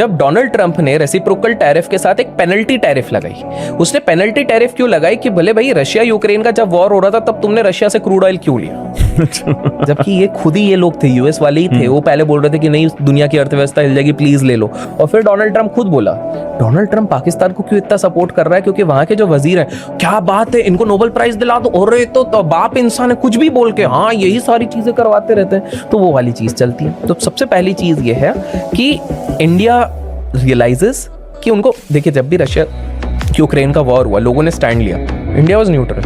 जब Donald Trump ने reciprocal tariff के साथ एक पेनल्टी टैरिफ लगाई, उसने पेनल्टी टैरिफ क्यों लगाई कि भले भाई रशिया यूक्रेन का जब वॉर हो रहा था तब तुमने रशिया से क्रूड ऑयल क्यों लिया, जबकि ये खुद ही ये लोग थे, यूएस वाले ही थे, वो पहले बोल रहे थे कि नहीं दुनिया की अर्थव्यवस्था हिल जाएगी प्लीज ले लो। और फिर डोनाल्ड ट्रंप खुद बोला, डोनाल्ड ट्रंप पाकिस्तान को क्यों इतना सपोर्ट कर रहा है, क्योंकि वहां के जो वजीर हैं, क्या बात है इनको नोबेल प्राइज दिला दो, और तो बाप इंसान है, कुछ भी बोल के हाँ यही सारी चीजें करवाते रहते हैं, तो वो वाली चीज चलती है। तो सबसे पहली चीज ये है कि इंडिया रियलाइजेस कि उनको, देखिए जब भी रशिया यूक्रेन का वॉर हुआ लोगों ने स्टैंड लिया, इंडिया वाज न्यूट्रल।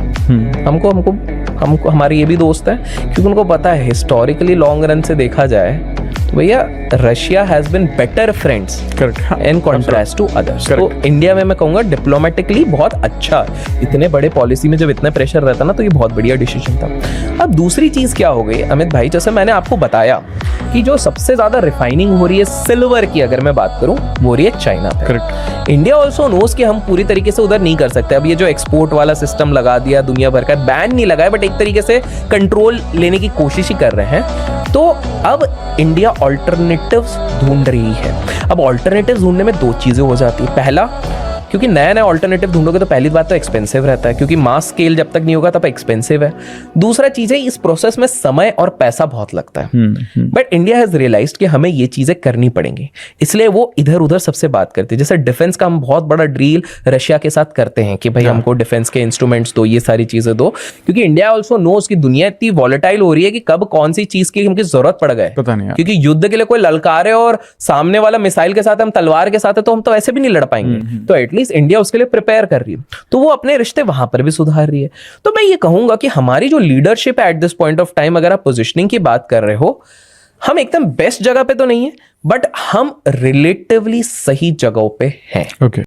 हमको हमारे ये भी दोस्त है क्योंकि उनको पता है हिस्टोरिकली लॉन्ग रन से देखा जाए तो भैया Russia has been better friends in contrast to others. तो इंडिया में मैं कहूंगा डिप्लोमेटिकली बहुत अच्छा, इतने बड़े पॉलिसी में जब इतना प्रेशर रहता ना तो ये बहुत बढ़िया डिसीजन था। अब दूसरी चीज क्या हो गई अमित भाई, जैसे मैंने आपको बताया कि जो सबसे ज्यादा रिफाइनिंग हो रही है सिल्वर की, अगर मैं बात करूं वो हो रही है चाइना पे। करेक्ट। इंडिया ऑल्सो नोस कि हम पूरी तरीके से उधर नहीं कर सकते। अब ये जो एक्सपोर्ट वाला सिस्टम लगा दिया दुनिया भर का, बैन नहीं लगाया बट एक तरीके से कंट्रोल लेने की कोशिश ही कर रहे हैं। तो अब इंडिया ऑल्टरनेटिव्स ढूंढ रही है। अब ऑल्टरनेटिव्स ढूंढने में दो चीजें हो जाती है, पहला क्योंकि नया नया ऑल्टरनेटिव ढूंढोगे तो पहली बात तो एक्सपेंसिव रहता है, क्योंकि मास स्केल जब तक नहीं होगा तब एक्सपेंसिव है। दूसरा चीज है इस प्रोसेस में समय और पैसा बहुत लगता है। बट इंडिया हैज रियलाइज्ड कि हमें ये चीजें करनी पड़ेंगी, इसलिए वो इधर उधर सबसे बात करती है। जैसे डिफेंस का हम बहुत बड़ा डील रशिया के साथ करते हैं कि भाई हमको डिफेंस के इंस्ट्रूमेंट्स दो, ये सारी चीजें दो, क्योंकि इंडिया ऑल्सो नोज कि दुनिया इतनी वॉलेटाइल हो रही है कि कब कौन सी चीज की हमकी जरूरत पड़ गए पता नहीं, क्योंकि युद्ध के लिए कोई ललकारे और सामने वाला मिसाइल के साथ हम तलवार के साथ है तो हम तो ऐसे भी नहीं लड़ पाएंगे। तो एटलीस्ट इंडिया उसके लिए प्रिपेयर कर रही है, तो वो अपने रिश्ते वहां पर भी सुधार रही है। तो मैं ये कहूंगा कि हमारी जो लीडरशिप है at this point of time, अगर आप पोजीशनिंग की बात कर रहे हो, हम एकदम बेस्ट जगह पे तो नहीं है बट हम रिलेटिवली सही जगहों पे हैं।